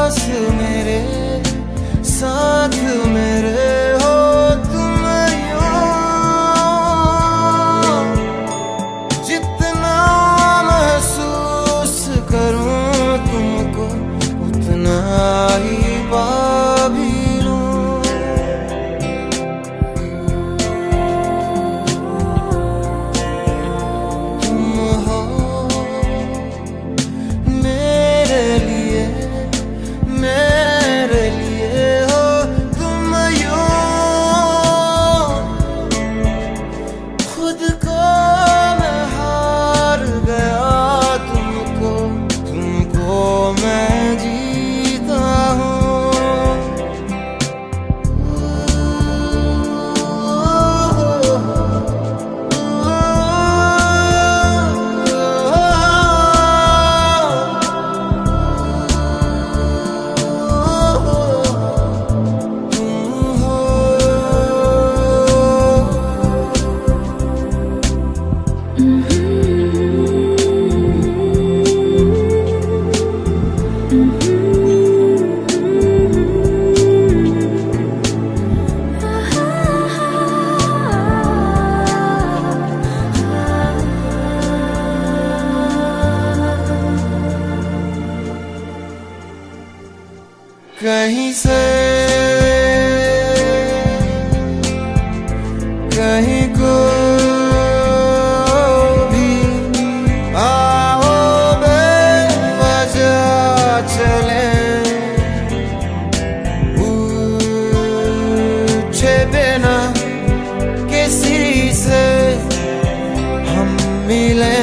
पास मेरे, साथ मेरे हो तुम यूं। जितना महसूस करूं तुमको उतना ही पा भी लूं। कहीं से कहीं को भी आओ बेवजह चले, पूछे बिना किसी से हम मिले।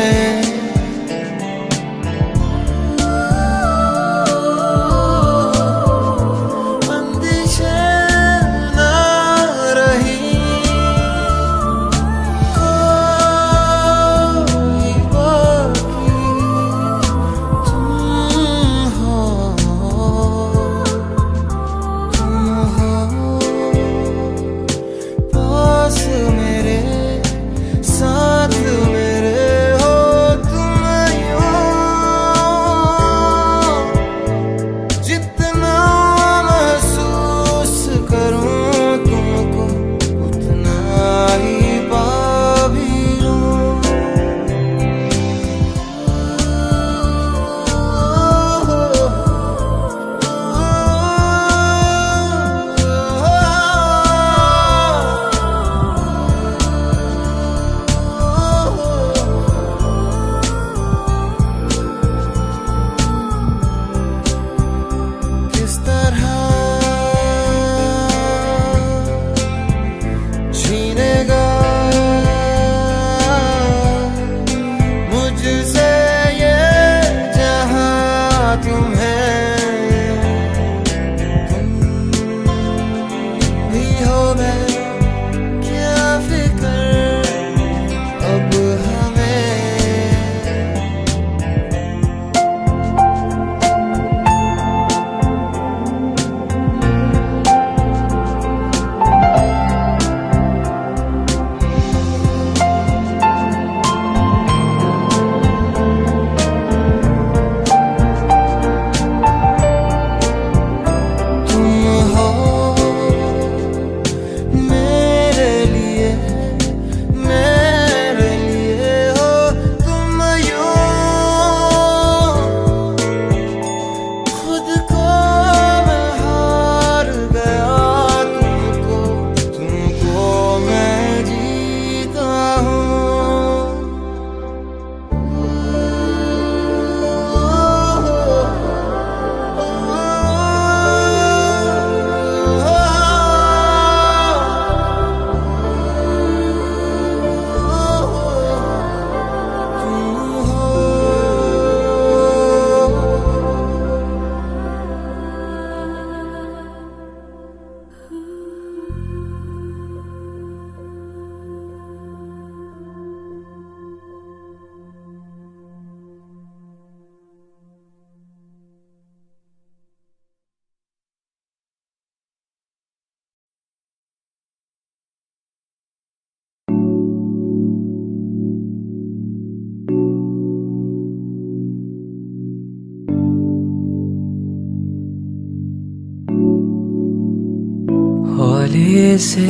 गले से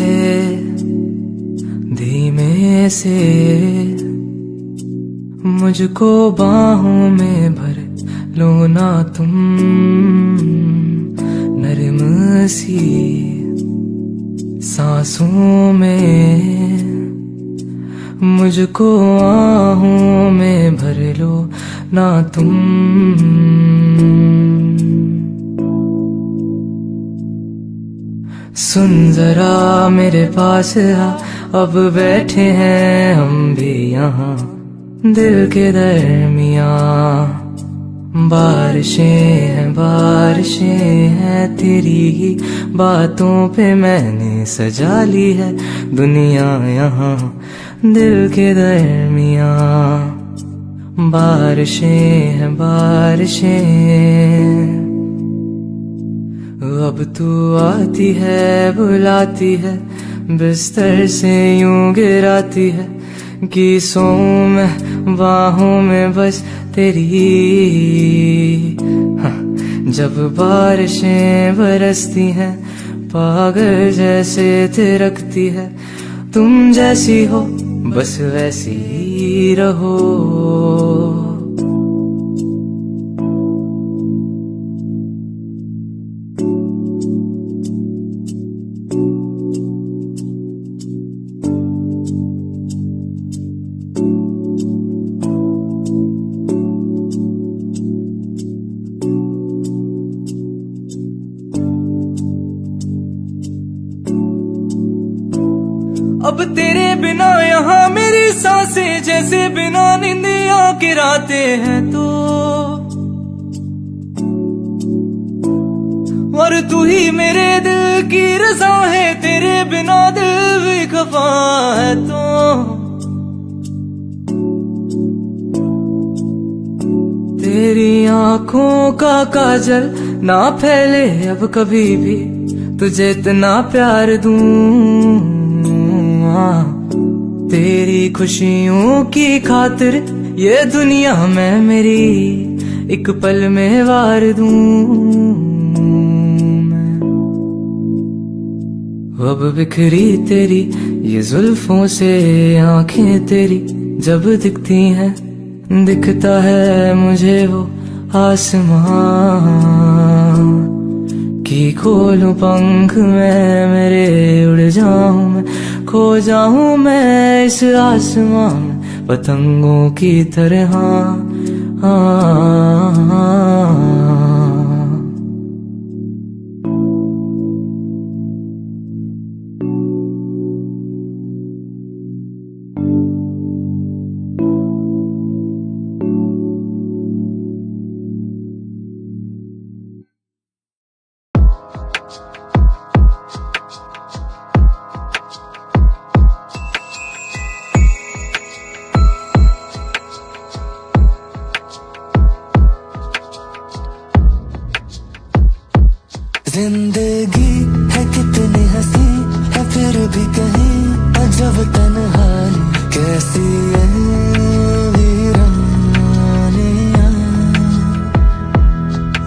धीमे से मुझको बाहों में भर लो ना तुम, नरम सी सांसों में मुझको आहों में भर लो ना तुम। सुन जरा मेरे पास आ, अब बैठे हैं हम भी यहाँ दिल के दरमियाँ। बारिशें हैं तेरी ही बातों पे मैंने सजा ली है दुनिया यहाँ दिल के दरमियाँ। बारिशें अब तू आती है बुलाती है बिस्तर से यूं गिराती है कि सोऊं मैं बाहों में बस तेरी। हाँ, जब बारिशें बरसती हैं पागल जैसे थिरकती है, तुम जैसी हो बस वैसी ही रहो। अब तेरे बिना यहाँ मेरी सांसें जैसे बिना नींदियां गिराते हैं तो, और तू ही मेरे दिल की रज़ा है, तेरे बिना दिल भी खफा है तो। तेरी आंखों का काजल ना फैले अब कभी भी, तुझे इतना प्यार दूं। तेरी खुशियों की खातिर ये दुनिया मैं मेरी एक पल में वार दूं मैं। अब बिखरी तेरी ये जुल्फों से आंखें तेरी जब दिखती हैं, दिखता है मुझे वो आसमां कि खोलूं पंख मैं मेरे उड़ जाऊं मैं, खो जाऊं मैं इस आसमां में पतंगों की तरह। जिंदगी है कितनी हंसी है फिर भी कहीं अजब तन्हाई कैसी है वीरानियां।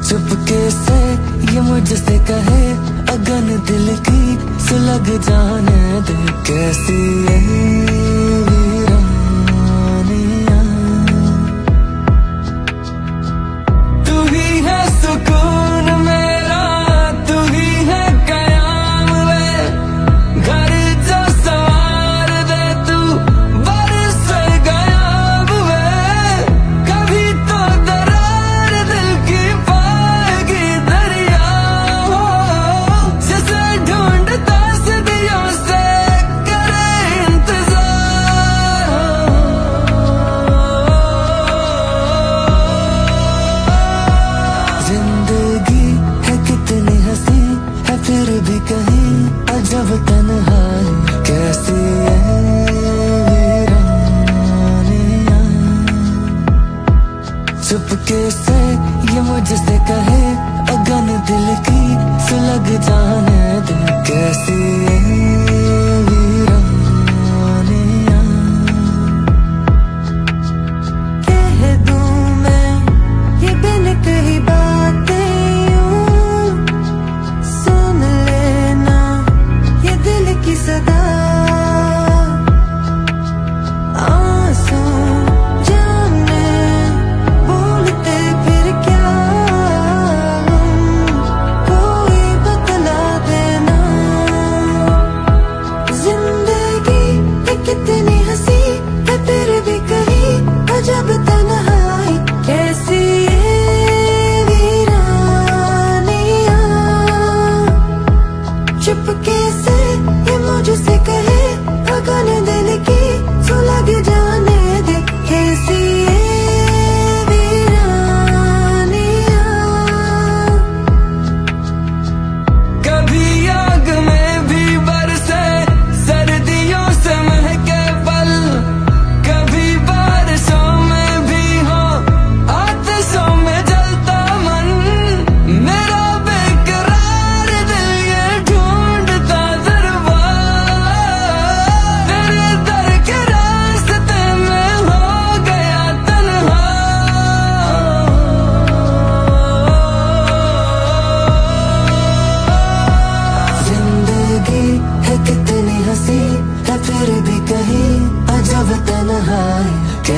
चुपके से ये मुझसे कहे अगन दिल की सुलग जाने दे, कैसी है वीरानियां। तू ही है सुकून मेरा, तू ही है कयाम वे, घर जो सवार दे तू बरस गयाम वे। कभी तो दरार दिल की पाएगी दरिया हो, जिसे ढूंढता सदियों से करे इंतजार। जिंदगी है कितनी हंसी है फिर भी कहीं अजब तन्हाई कैसी है वीरानियां। चुपके से ये मुझसे कहे अगन दिल की सुलग जाने दे, कैसी है वीरानियां। कह दूं मैं ये बिन कही बातें यूं, सुन लेना ये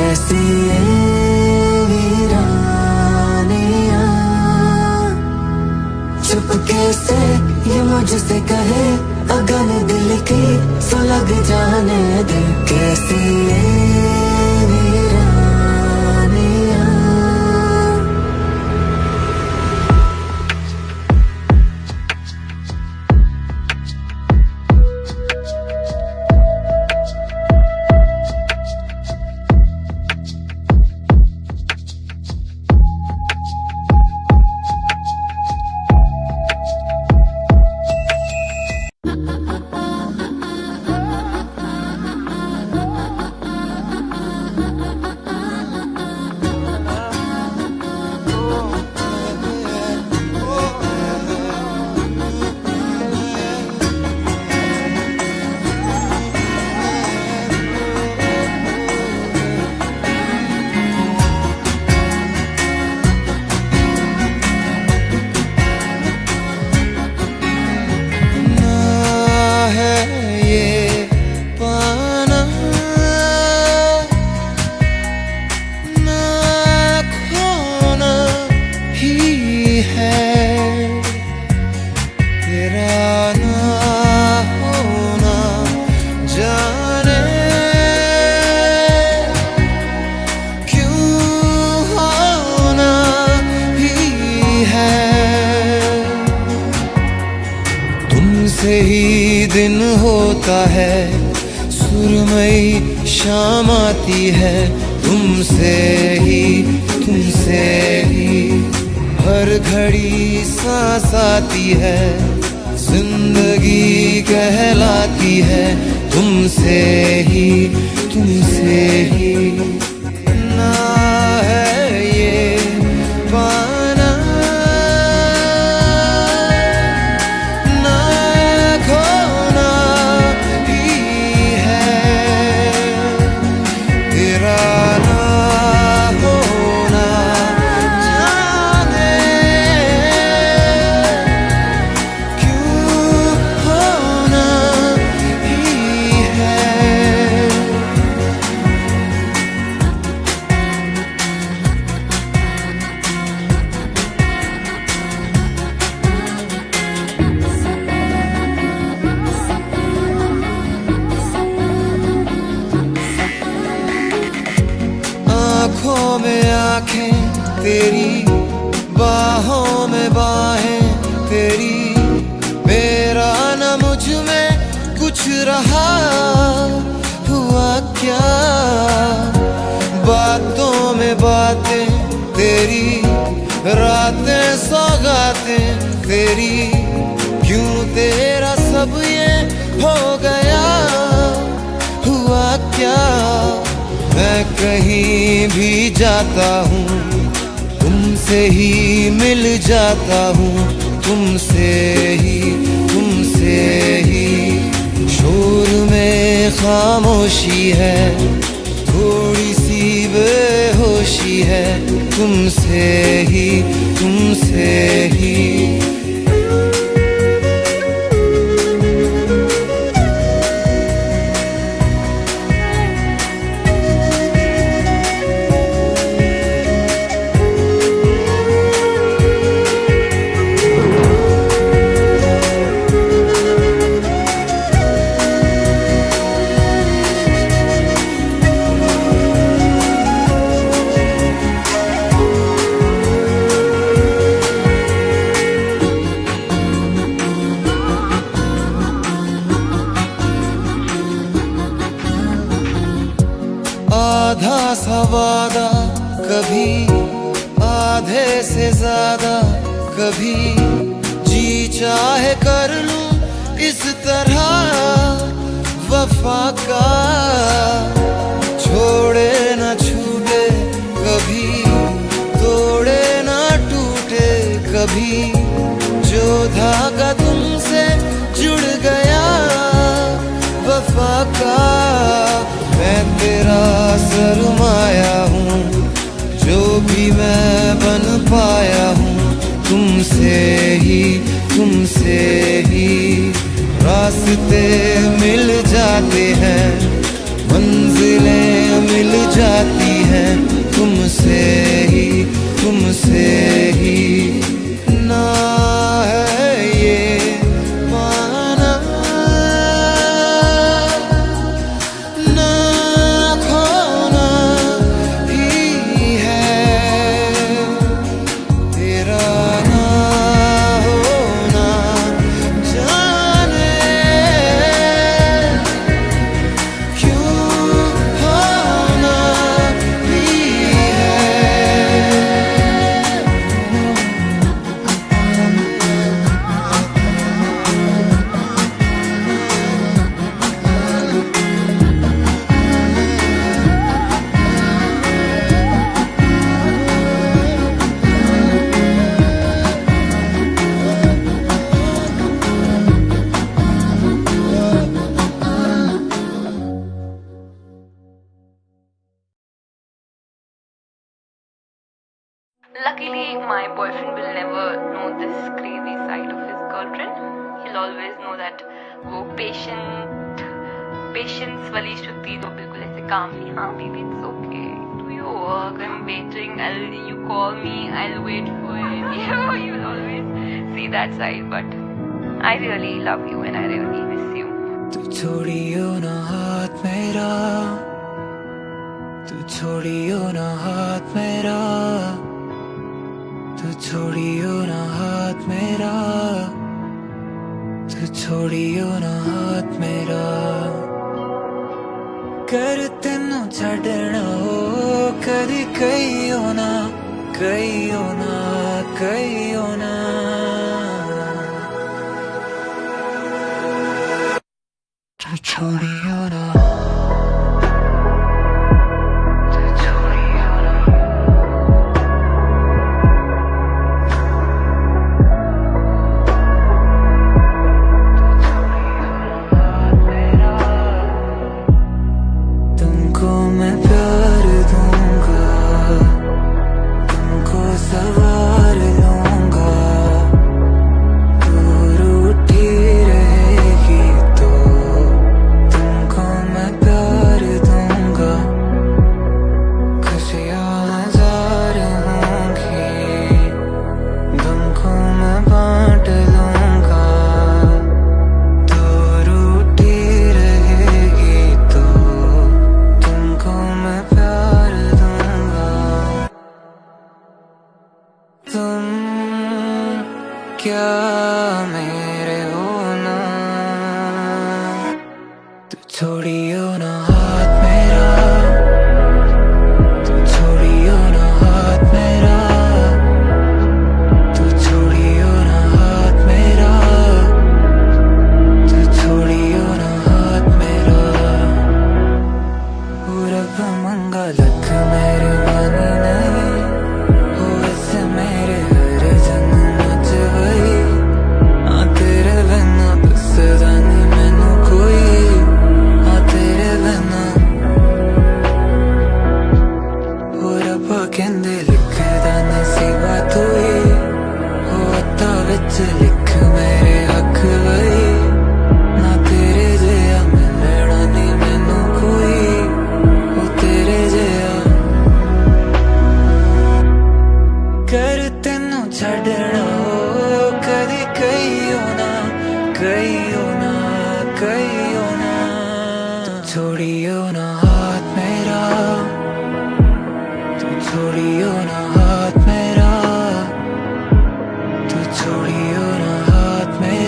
कैसी ये वीरानियां, चुपके से ये मुझसे कहे अगन दिल की सुलग जाने दे, कैसी ये वीरानियां। तुमसे ही दिन होता है, सुरमई शाम आती है, तुमसे ही हर घड़ी सांस आती है, जिंदगी कहलाती है, तुमसे ही ना है ये पाना ना खोना ही है, तेरा ना होना जाने क्यों होना ही है। आँखों में आँखें तेरी, बाहों में बाहें तेरी, मेरा न मुझ में कुछ रहा हुआ क्या, बातों में बातें तेरी, रातें सौगातें तेरी, क्यों तेरा सब ये हो गया हुआ क्या। मैं कहीं भी जाता हूँ तुमसे ही मिल जाता हूँ, तुमसे ही शोर में खामोशी है, थोड़ी सी बेहोशी है, तुमसे ही आधा सा वादा कभी आधे से ज्यादा, कभी जी चाहे कर लूं इस तरह वफा का, छोड़े न छूटे कभी, तोड़े न टूटे कभी, जो धागा तुमसे जुड़ गया वफा का, मैं तेरा सरमाया हूँ, जो भी मैं बन पाया हूँ, तुमसे ही रास्ते मिल जाते हैं, मंजिलें मिल जाती हैं। तुमसे ही तुमसे ही ना है ये पाना, ना खोना ही है तेरा ना होना, जाने क्यों होना ही है। Luckily, my boyfriend will never know this crazy side of his girlfriend. He'll always know that वो patience वाली श्रुति जो बिल्कुल ऐसे काम नहीं, हाँ baby it's okay, do your work, I'm waiting, you call me, I'll wait for you. You'll always see that side, but I really love you and I really miss you. तू छोड़ियो ना हाथ मेरा, तू छोड़ियो ना हाथ मेरा, तू छोड़ियो ना हाथ मेरा, तू छोड़ियो ना हाथ मेरा। कर तेनू छड़ना हो कदी कहियो ना, कहियो ना, कहियो ना। तू छोड़ियो ना, तू छोड़ियो ना, तुमको मैं प्यार दूंगा, तुमको सवार लूंगा, दूर उठी रहेगी तो तुमको मैं प्यार दूंगा। खुशियाँ हजार होंगी, तुमको मैं बांट लूंगा, दूर उठी रहेगी तो तुमको मैं प्यार दूंगा। तुम क्या मेरे हो ना, तू छोड़ियो ना हाथ मेरा, तू छोड़ियो ना हाथ मेरा, तू छोड़ियो ना हाथ मेरा, तू छोड़ियो ना हाथ मेरा। रब मंगा लख मेहरबानी नहीं हो, वैसे मेरे हर जन्म च वही, हाँ तेरे बिना दसदा नहीं मैनू कोई, हाँ तेरे बिना। हो रब्बा कहंदे लिखदा नसीबा तू ही, हो हत्थां विच लिख मेरे हक वही, ना तेरे जिहा मिलना नहीं मैनू कोई, ओ तेरे जिहा। कर तेनू छड़ना हो कदी कहियो ना, कहियो ना, कहियो ना। तू छोड़ियो ना हाथ मेरा, तू छोड़ियो ना हाथ मेरा, तू छोड़ियो ना हाथ मेरा।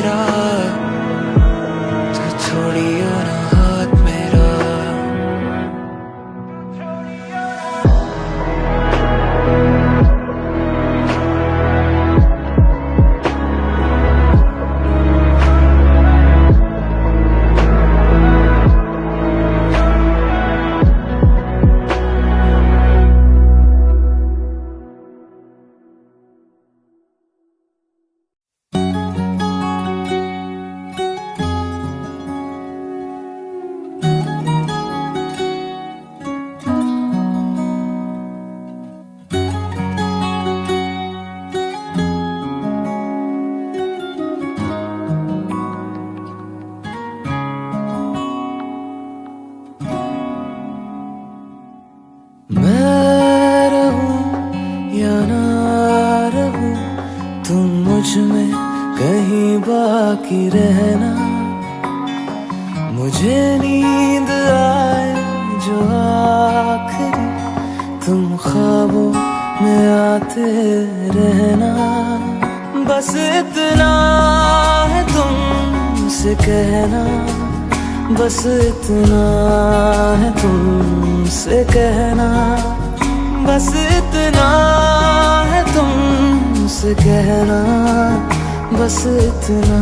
कहीं बाकी रहना। मुझे नींद आए जो आखिरी, तुम ख्वाबों में आते रहना। बस इतना है तुमसे कहना, बस इतना है तुमसे कहना, बस इतना है तुमसे कहना, बस इतना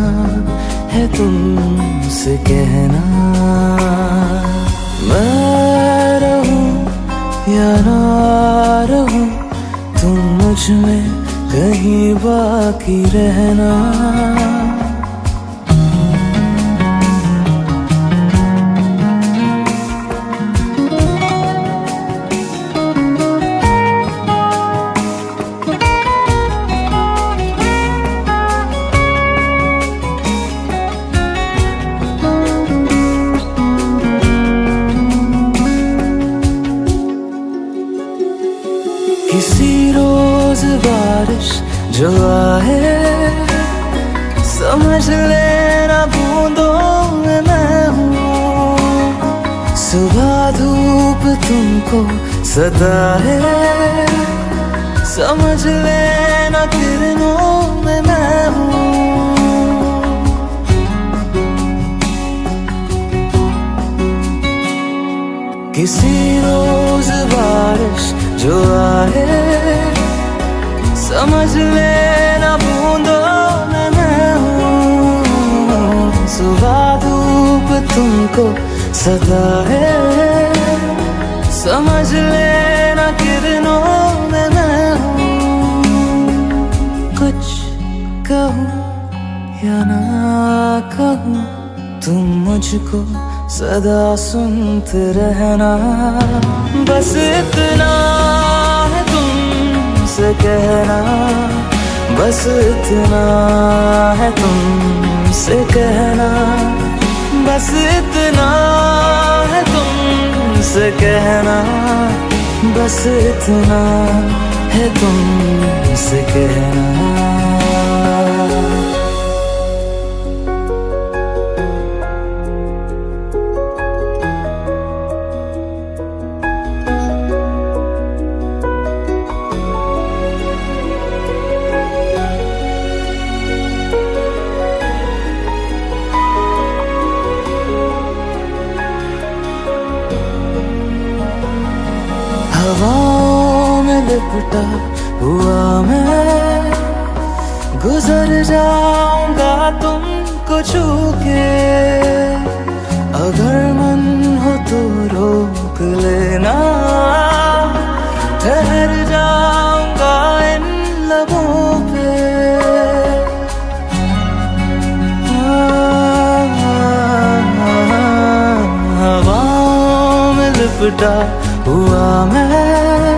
है तुमसे कहना। मैं रहूं या ना रहूं, तुम मुझ में कहीं बाकी रहना। किसी रोज बारिश जो आए, समझ लेना बूंदों में मैं हूँ। सुबह धूप तुमको सताए, समझ लेना किरणों में मैं हूँ। किसी रोज बारिश जो आए, समझ लेना बूंदों में मैं हूँ। सुबह धूप तुमको सताए, समझ लेना किरणों में मैं हूँ। कुछ कहूँ या ना कहूँ, तुम मुझको सदा सुनते रहना। बस इतना है तुमसे कहना, बस इतना है तुमसे कहना, बस इतना है तुमसे कहना, बस इतना है तुमसे कहना। हवाओं में लिपटा हुआ मैं, गुजर जाऊंगा तुमको छू के। अगर मन हो तो रोक लेना, ठहर जाऊंगा इन लबों पे। हवाओं में लिपटा हुआ मैं,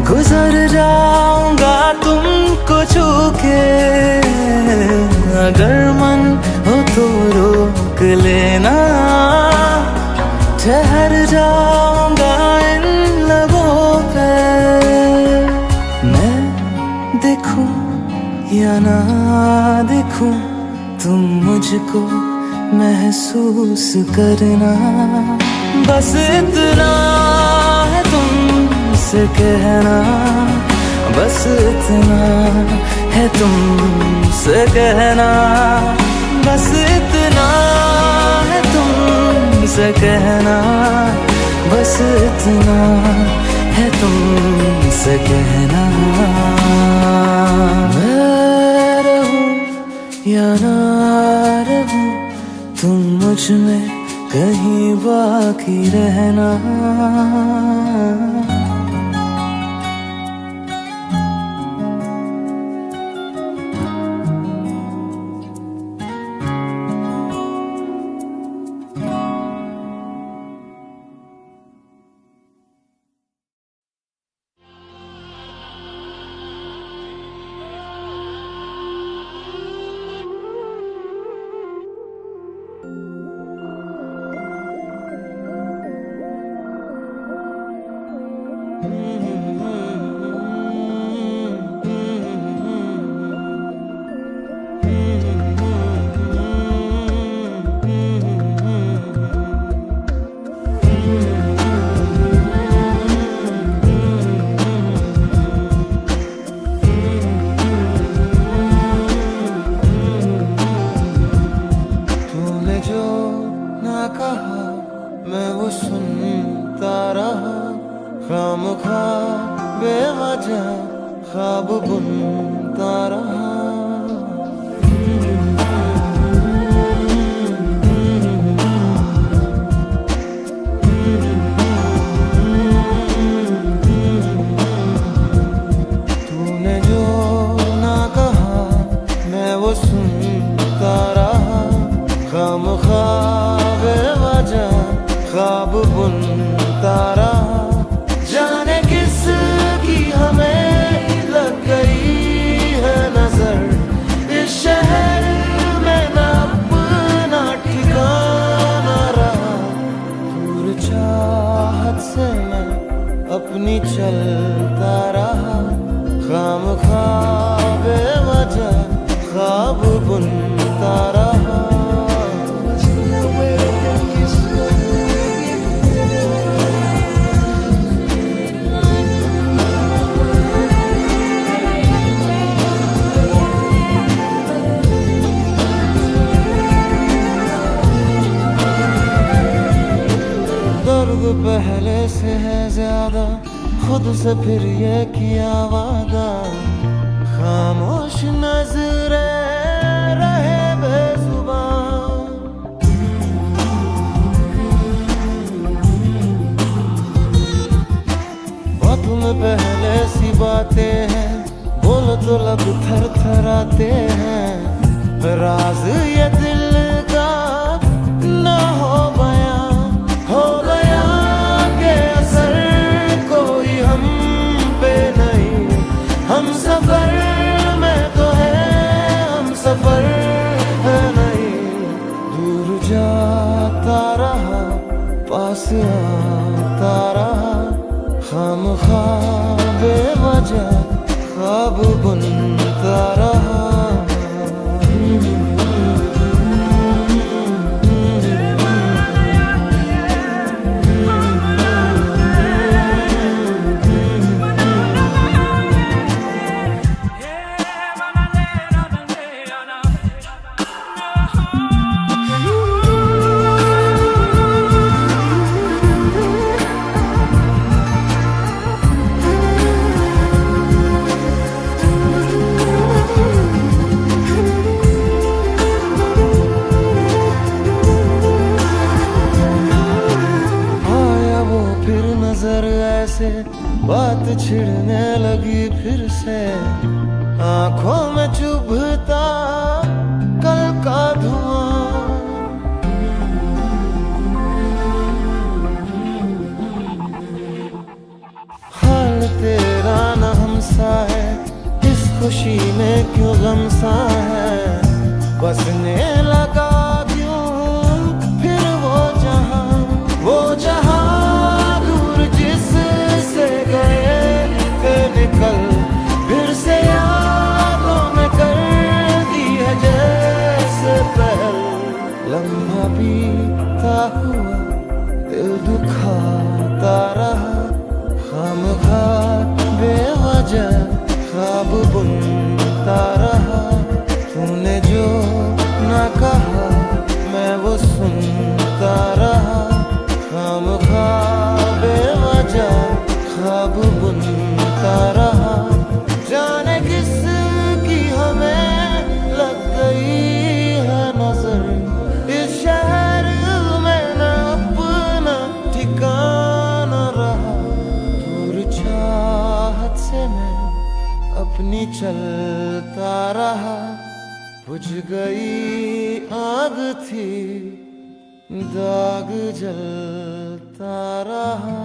गुजर जाऊंगा तुमको छू के। अगर मन हो तो रोक लेना, ठहर जाऊंगा इन लबों पे। मैं देखूं या ना देखूं, तुम मुझको महसूस करना। बस इतना है तुमसे कहना, बस इतना है तुमसे कहना, बस इतना है तुमसे कहना, बस इतना है तुमसे कहना। मैं रहूं या ना रहूं, तुम मुझ में कहीं बाकी रहना। सुनता रहा, खामख्वाह बेवजह ख्वाब बुनता रहा। जाने किस की हमें लग गई है नजर, इस शहर में ना अपना ठिकाना रहा। दूर चाहत से मैं अपनी चलता रहा, खामख्वाह बेवजह ख्वाब बुनता रहा। दर्द पहले से है ज्यादा, खुद से फिर ये किया वादा। खामोश नजरे रहे बेजुबान, बातों में पहले सी बातें हैं, बोलो तो लब थर थराते हैं। राज ये दिल का ना हो गया के असर कोई हम पे नहीं। हम सफर में तो है, हम सफर है नहीं। दूर जाता रहा, पास आता रहा, खामख्वाह बेवजह ख्वाब बुनता रहा। बात छिड़ने लगी फिर से, आंखों में चुभता कल का धुआं। हाल तेरा न हमसा है, इस खुशी में क्यों गम सा है। बसने लगा क्यों फिर वो जहां निकल फिर से यादों में कर दी है जैसे पहल। लम्हा बीता हुआ दिल दुखाता रहा, खामख्वाह बेवजह ख्वाब बुनता रहा। तूने जो ना कहा मैं वो सुनता रहा, खामख्वाह बेवजह ख्वाब बुनता रहा। जाने किस की हमें लग गई है नजर, इस शहर में ना अपना ठिकाना रहा। दूर चाहत से मैं अपनी चलता रहा, बुझ गई आग थी दाग जलता रहा।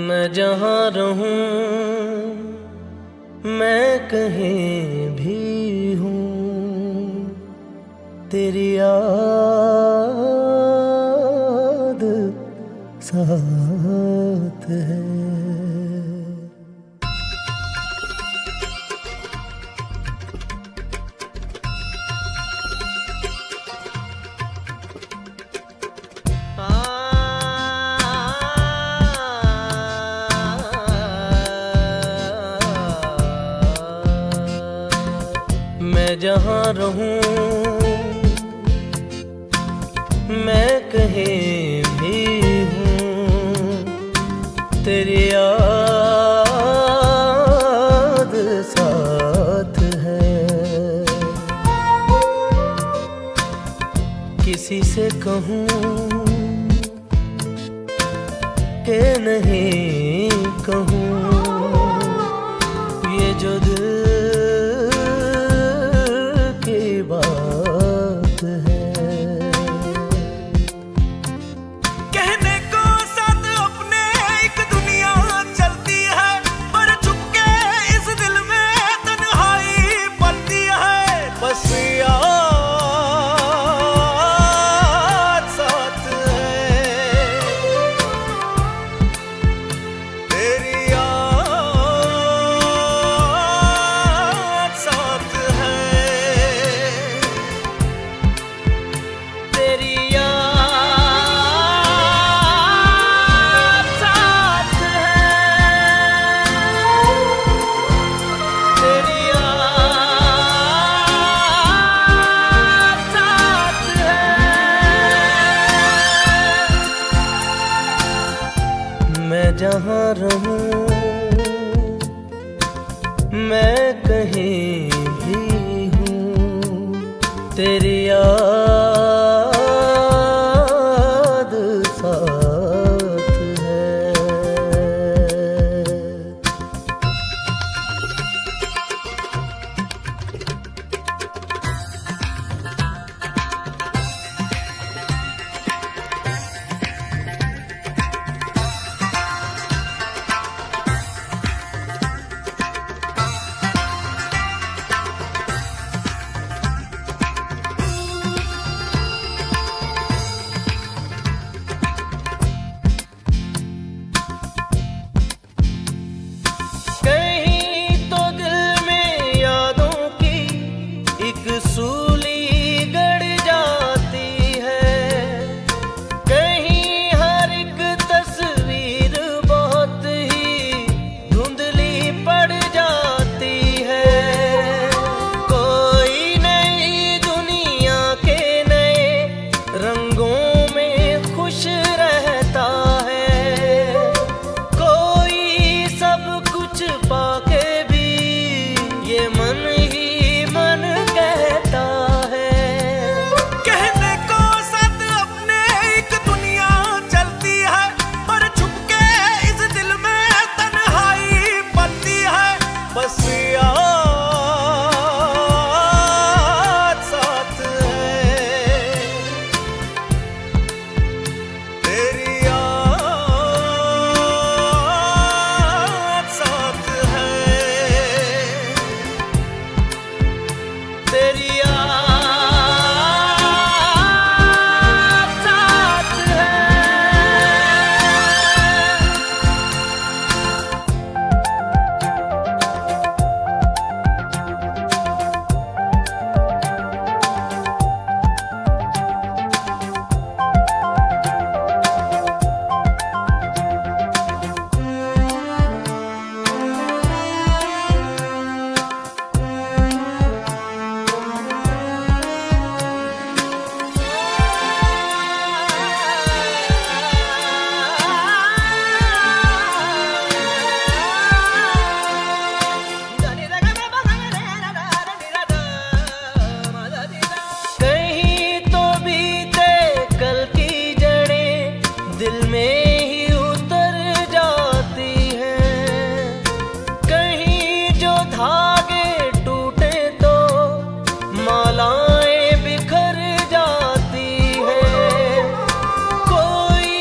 मैं जहाँ रहूं, मैं कहीं भी हूँ, तेरी याद साथ है। मैं जहाँ रहूं, मैं कहीं भी हूँ, तेरी याद साथ है। किसी से कहूँ कि नहीं कहूँ, ये जो दिल की बात है। कहने को साथ अपने एक दुनिया चलती है, पर चुपके इस दिल में तन्हाई पलती है। बस याद साथ है, तेरी याद साथ है, तेरी याद साथ है, तेरी याद साथ है। मैं जहाँ रहूं, मैं कहीं भी हूँ, तेरी याद साथ है। कहीं तो दिल में यादों की एक सूली गड़ जाती है, कहीं हर एक तस्वीर बहुत ही धुंधली पड़ जाती है। कोई नई दुनिया के नए रंगों में खुश रहता है, कोई सब कुछ पाके भी ये मन ही मन कहता है। कहने को साथ अपने एक दुनिया चलती है, पर चुपके इस दिल में तन्हाई पलती है। बस याद साथ है, तेरी याद साथ है, तेरी याद साथ है। कहीं तो बीते कल की जड़ें दिल में ही उतर जाती हैं, कहीं जो धागे टूटे तो मालाएं बिखर जाती हैं। कोई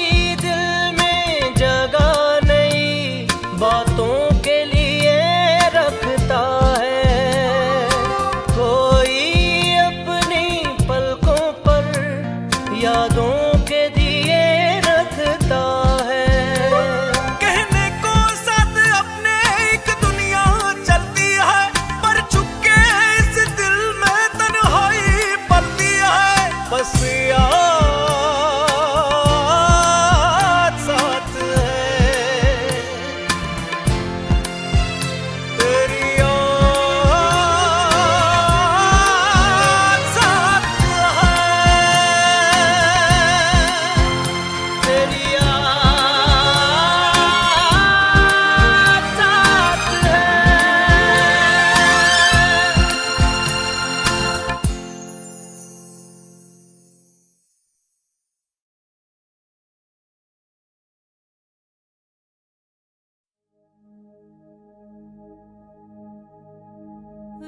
दिल में जगह नई बातों के लिए रखता है, कोई अपनी पलकों पर यादों के दिए रखता है। कहने को साथ अपने एक दुनिया चलती है,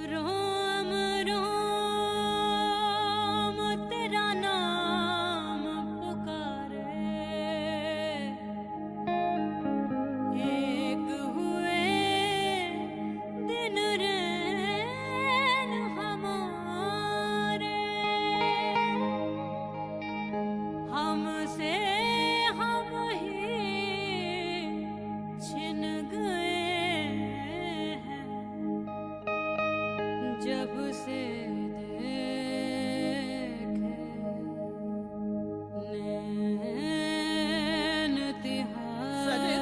रोम रोम तेरा नाम पुकारे, एक हुए दिन रैन हमारे, हमसे हम ही छिन गए हैं, जब से देखे नैन तिहारे।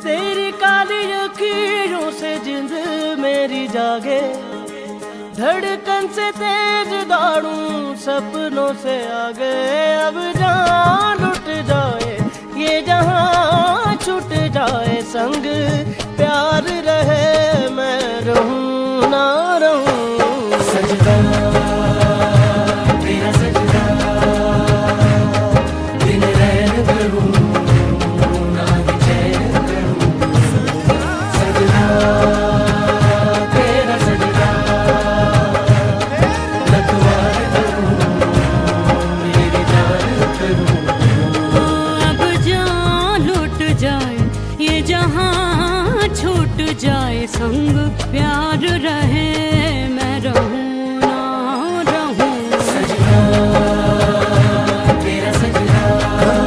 तेरी काली लकीरों से जिंद मेरी जागे, धड़कन से तेज दौड़ूं सपनों से आगे। अब जान लुट जाए ये जहां छूट जाए, संग प्यार रहे मैं रहूं ना रहूं। सजदा तेरा सजदा, दिन रैन भरूं ना ही चैन करूं। सजदा तेरा सजदा, लखवार करूं मेरी जान करूं। अब जान लुट जाए ये जहां छूट जाए, संग प्यार रहे मैं रहूं ना रहूं। सजदा तेरा सजदा,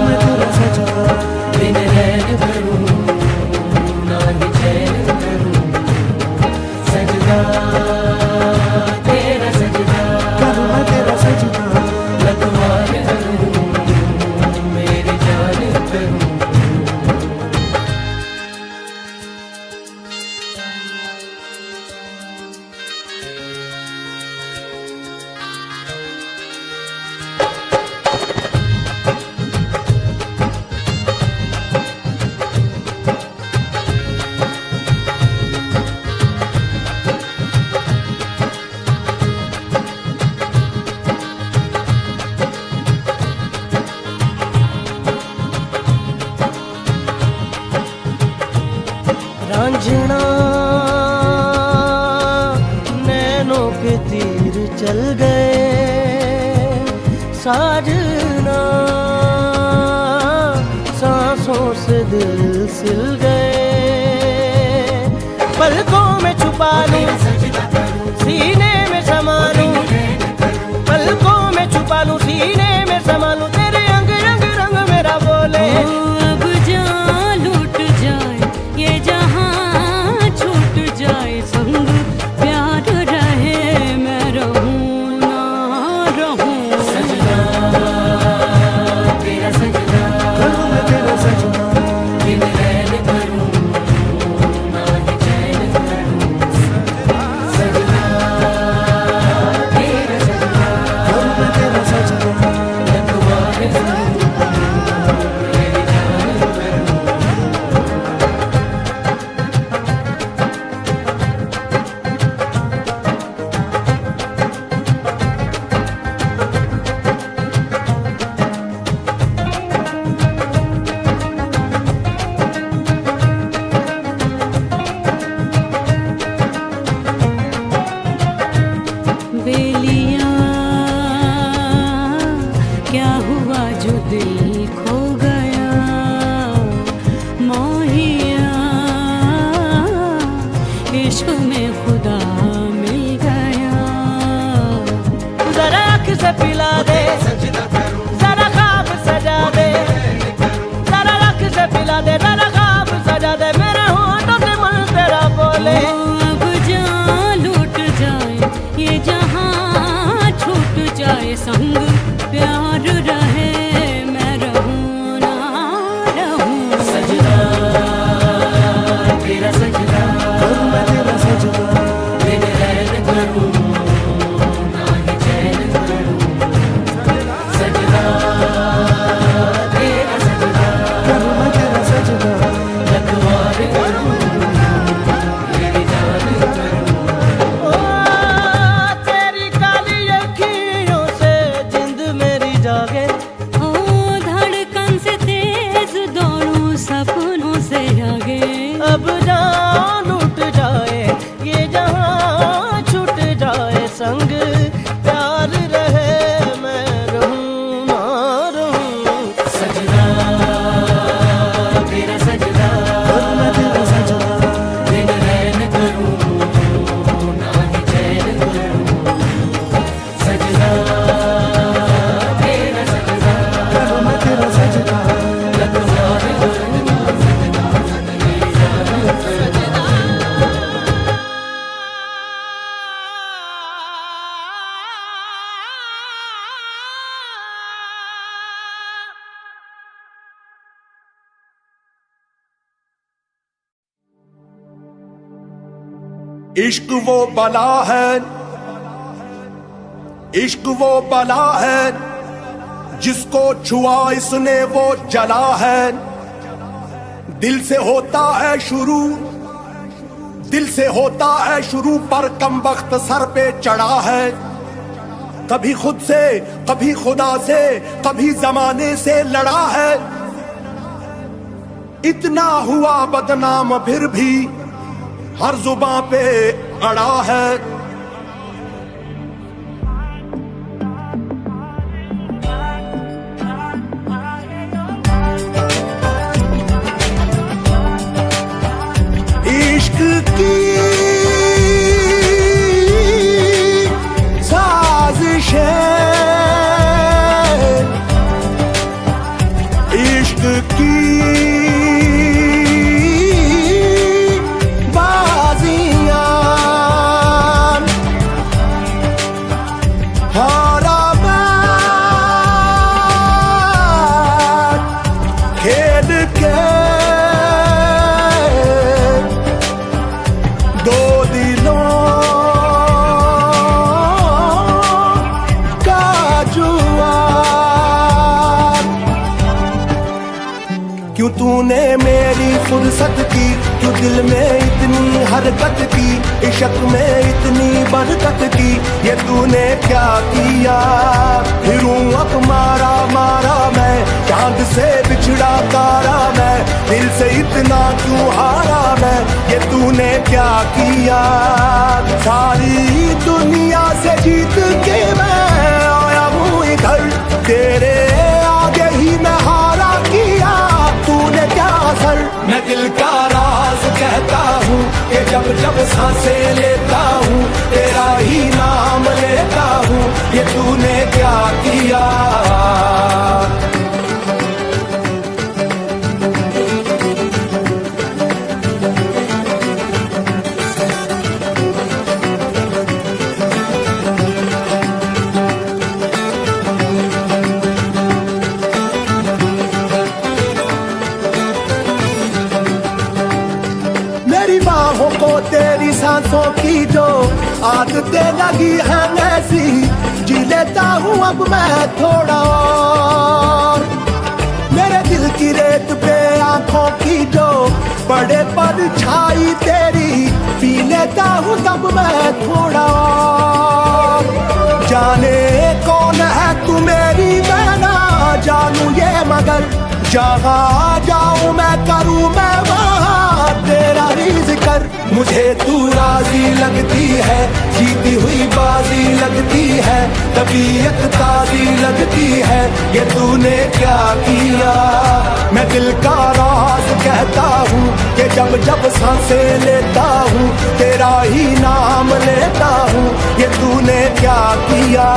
मैं तेरा सजदा, दिन रैन भरूं ना ही चैन करूं। सजदा तेरा सजदा, मैं तेरा सजदा, लखवार करूं मेरी जान करूं। रांझना नैनों के तीर चल गए, साजना सांसों से दिल सिल गए। पलकों में छुपा लूं सीने में समा लूं, पलकों में छुपा लूं सीने में समा लूं। तेरे अंग रंग रंग मेरा बोले, अब जान लुट जाए ये जहां छूट जाए, संग प्यार रहे मैं रहूं ना रहूं। सजदा तेरा सजदा, मैं तेरा सजदा, दिन रैन भरूं ना ही चैन करूं। सजदा तेरा सजदा, मैं तेरा सजदा, लखवार करूं मेरी जान करूं। बेलिया क्या हुआ जो दिल खो गया, मोहिया इश्क में खुदा मिल गया। जरा आँख से पिला दे, जरा ख्वाब सजा दे, जरा आँख से पिला दे, जरा ख्वाब सजा दे। मेरे होठों से मन तेरा बोले, अब जान लुट जाए ये जहां छूट जाए, संग प्यार रहे मैं रहूं ना रहूं। सजदा तेरा सजदा, मैं तेरा सजदा, दिन रैन भरूं ना ही चैन करूं। सजदा तेरा सजदा, मैं तेरा सजदा, लखवार करूं इश्क वो बला है, इश्क वो बला है, जिसको छुआ इसने वो जला है। दिल से होता है शुरू, दिल से होता है शुरू, पर कम वक्त सर पे चढ़ा है। कभी खुद से, कभी खुदा से, कभी जमाने से लड़ा है। इतना हुआ बदनाम फिर भी हर जुबां पे अड़ा है। इश्क की साजिशें, इश्क की क्यों तूने मेरी फुर्सत की, क्यों दिल में इतनी हरकत की, इश्क में इतनी बरकत की, ये तूने क्या किया। फिरूं अब मारा मारा मैं, चांद से बिछड़ा तारा मैं, दिल से इतना क्यों हारा मैं, ये तूने क्या किया। सारी दुनिया से जीत के मैं आया हूँ इधर, तेरे आगे ही मैं हारा किया, तूने क्या असर। मैं दिल का राज कहता हूँ कि जब जब सांसें लेता हूँ, तेरा ही नाम लेता हूँ, ये तूने क्या किया। तेरी सांसों की जो आदतें लगी हैं ऐसी, जी लेता हूँ अब मैं थोड़ा और। मेरे दिल की रेत पे आंखों की जो बड़े परछाई तेरी, पी लेता हूँ तब मैं थोड़ा और। जाने कौन है तू मेरी, मैं ना जानू ये, मगर जहाँ जाऊँ मैं करूँ मैं वहाँ तेरा ही जिक्र। मुझे तू राजी लगती है, जीती हुई बाजी लगती है, तबीयत ताजी लगती है, ये तूने क्या किया। मैं दिल का राज कहता हूँ कि जब जब सांसें लेता हूँ, तेरा ही नाम लेता हूँ, ये तूने क्या किया।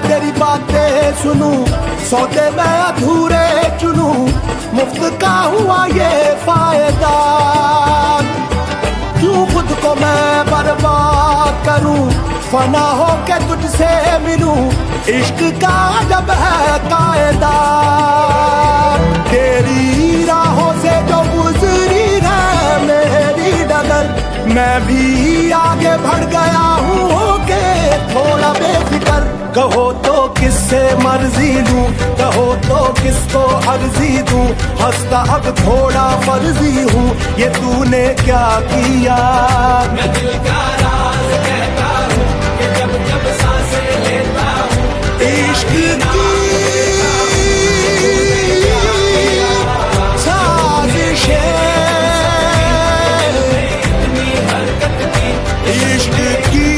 तेरी बातें सुनूं, सौदे मैं अधूरे चुनूं, मुफ्त का हुआ ये फायदा। क्यों खुद को मैं बर्बाद करूं, फना हो के तुझसे मिलूं, इश्क का जब है कायदा। तेरी राहों से जो गुजरी है मेरी डगर, मैं भी आगे बढ़ गया हूँ के थोड़ा बेफिक्र। कहो तो किससे मर्जी लूं, कहो तो किसको अर्जी दूं, हंसता अब थोड़ा फर्जी हूँ, ये तूने क्या किया। मैं दिल का राज कहता हूँ कि जब जब सांसें लेता हूँ, इश्क की साजिशें, इश्क की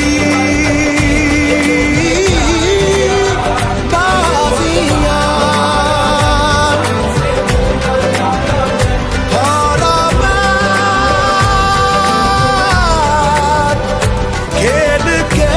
खेल के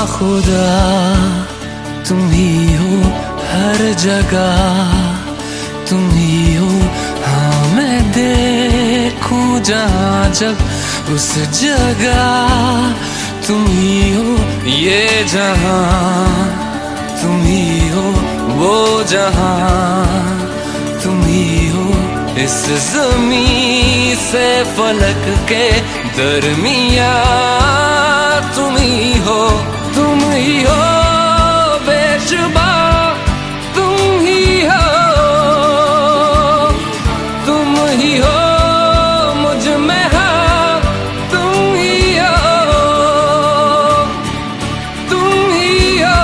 बाखुदा तुम ही हो हर जगह, तुम ही हो। हाँ मैं देखूं जहाँ जब उस जगह तुम ही हो। ये जहाँ तुम ही हो, वो जहाँ तुम ही हो। इस ज़मीं से फलक के दरमियाँ तुम ही हो, तुम ही हो बेशुबा, तुम ही हो, तुम ही हो मुझ में हाँ, तुम ही हो, तुम ही हो।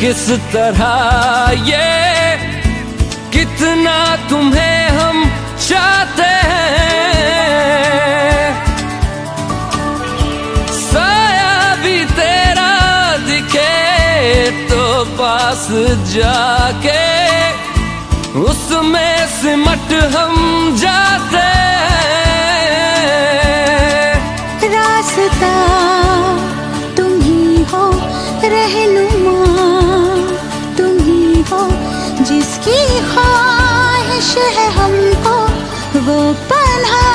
किस तरह ये कितना तुम्हें हम चाहते हैं। साया भी तेरा दिखे तो पास जाके उसमें सिमट हम जाते हैं। रास्ता तुम ही हो, रहनुमा जिसकी ख्वाहिश है हमको, वो पन्हा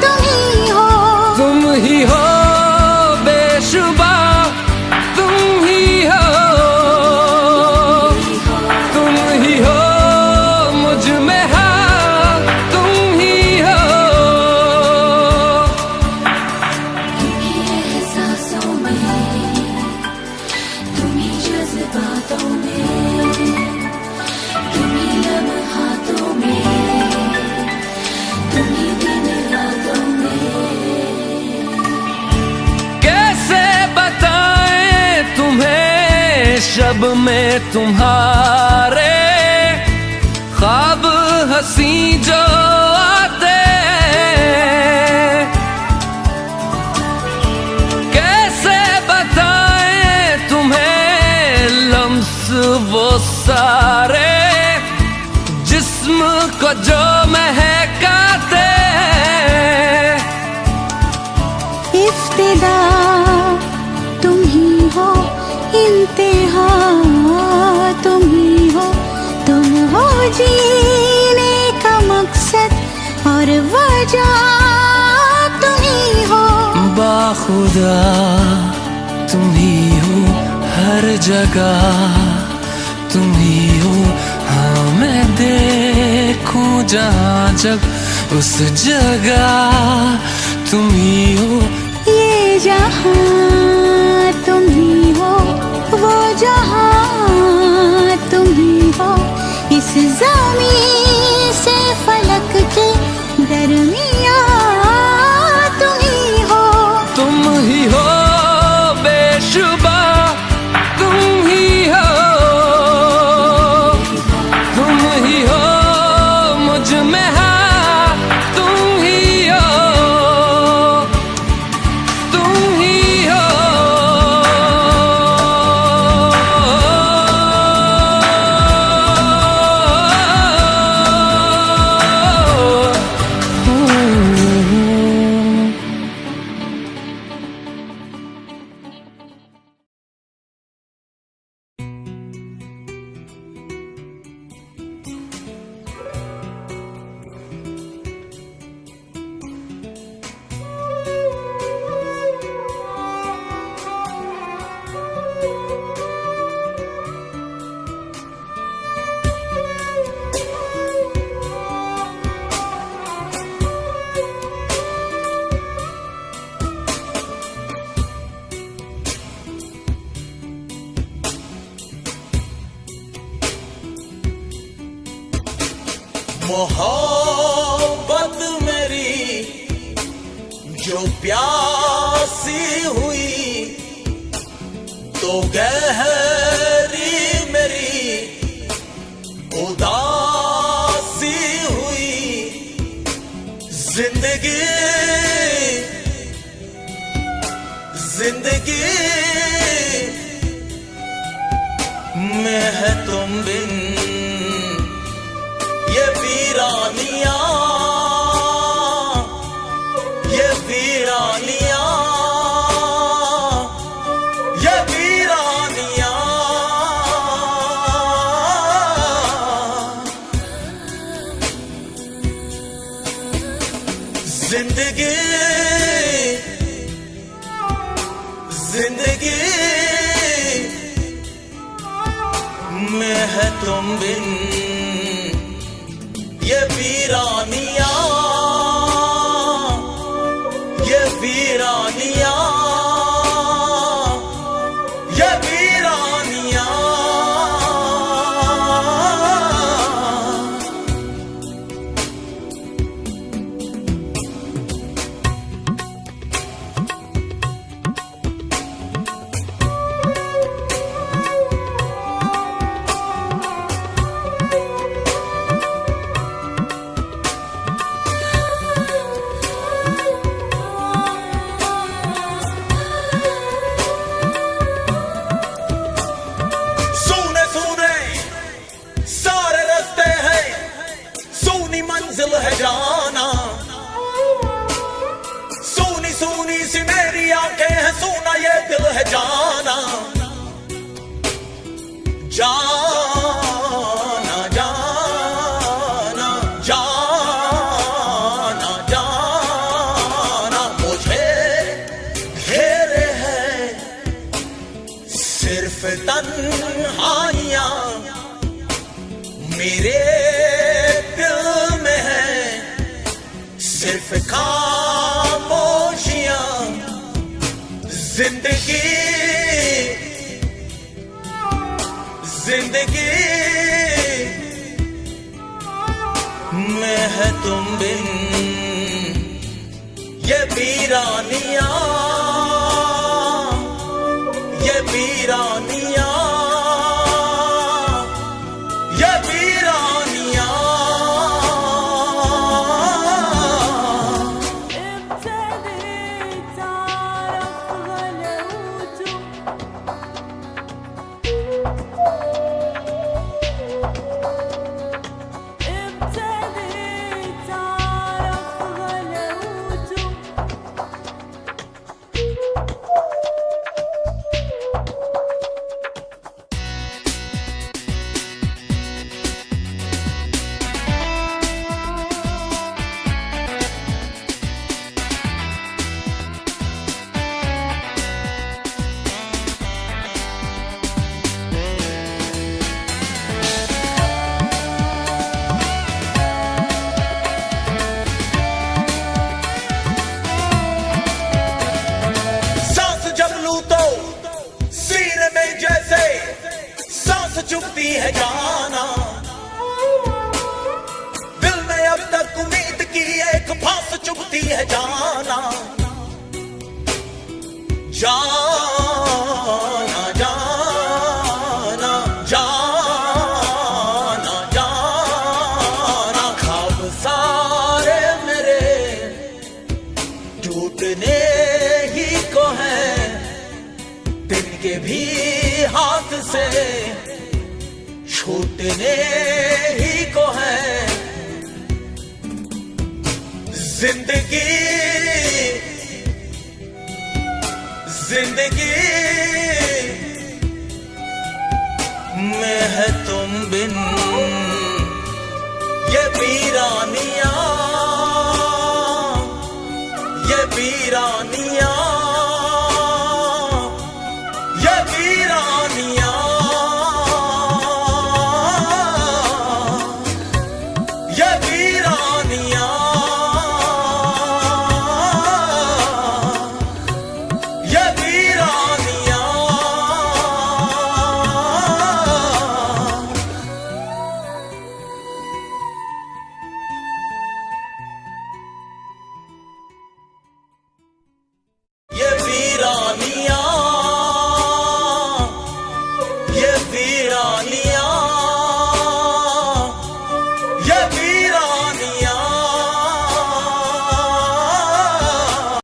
तुम ही हो, तुम ही हो बेशुबा, तुम ही हो, तुम ही हो मुझ में हाँ, तुम ही हो। तुम्ही एहसासों में, तुम्ही जज्बातों में, शब में तुम्हारे ख्वाब हंसी जो आते, कैसे बताएं तुम्हें लम्स वो सारे जिस्म को जो महकाते। इफ्तिदा तुम ही हो, इंतहा तुम ही हो, तुम हो जीने का मकसद और वजह तुम ही हो। बाखुदा तुम ही हो हर जगह, तुम ही हो। हाँ मैं देखूं जहाँ जब उस जगह तुम ही हो। ये जहाँ तुम ही हो, वो जहाँ तुम ही हो। इस ज़मीं से फलक के दरमियाँ तुम ही हो, तुम ही हो बेशुबा, तुम ही हो, तुम ही हो मुझ में हाँ, तुम ही हो, तुम ही हो। मोहब्बत मेरी जो प्यासी हुई तो गहरी मेरी उदासी हुई। जिंदगी जिंदगी में है तुम बिन ये वीरानियां, ये वीरानियां, ये वीरानियां। जिंदगी जिंदगी में है तुम बिन ये वीरानियां, ये वीरानियां, ये वीरानियां। मंजिल है जाना, सोनी सोनी सी मेरी आंखें हैं, सोना ये दिल है जाना। जाना जाना जाना जाना मुझे घेरे है सिर्फ तन्हाइयां, मेरे सिर्फ खामोशियां। जिंदगी जिंदगी में है तुम बिन ये वीरानियां, ये वीरानियां, ये वीरानियां। चुभती है जाना, दिल में अब तक उम्मीद की एक फांस चुभती है जाना। जाना जाना जाना जाना ख्वाब सारे मेरे टूटने ही को हैं, दिन के भी हाथ से छूटने ही को है। जिंदगी जिंदगी में है तुम बिन ये वीरानियां, ये वीरानियां।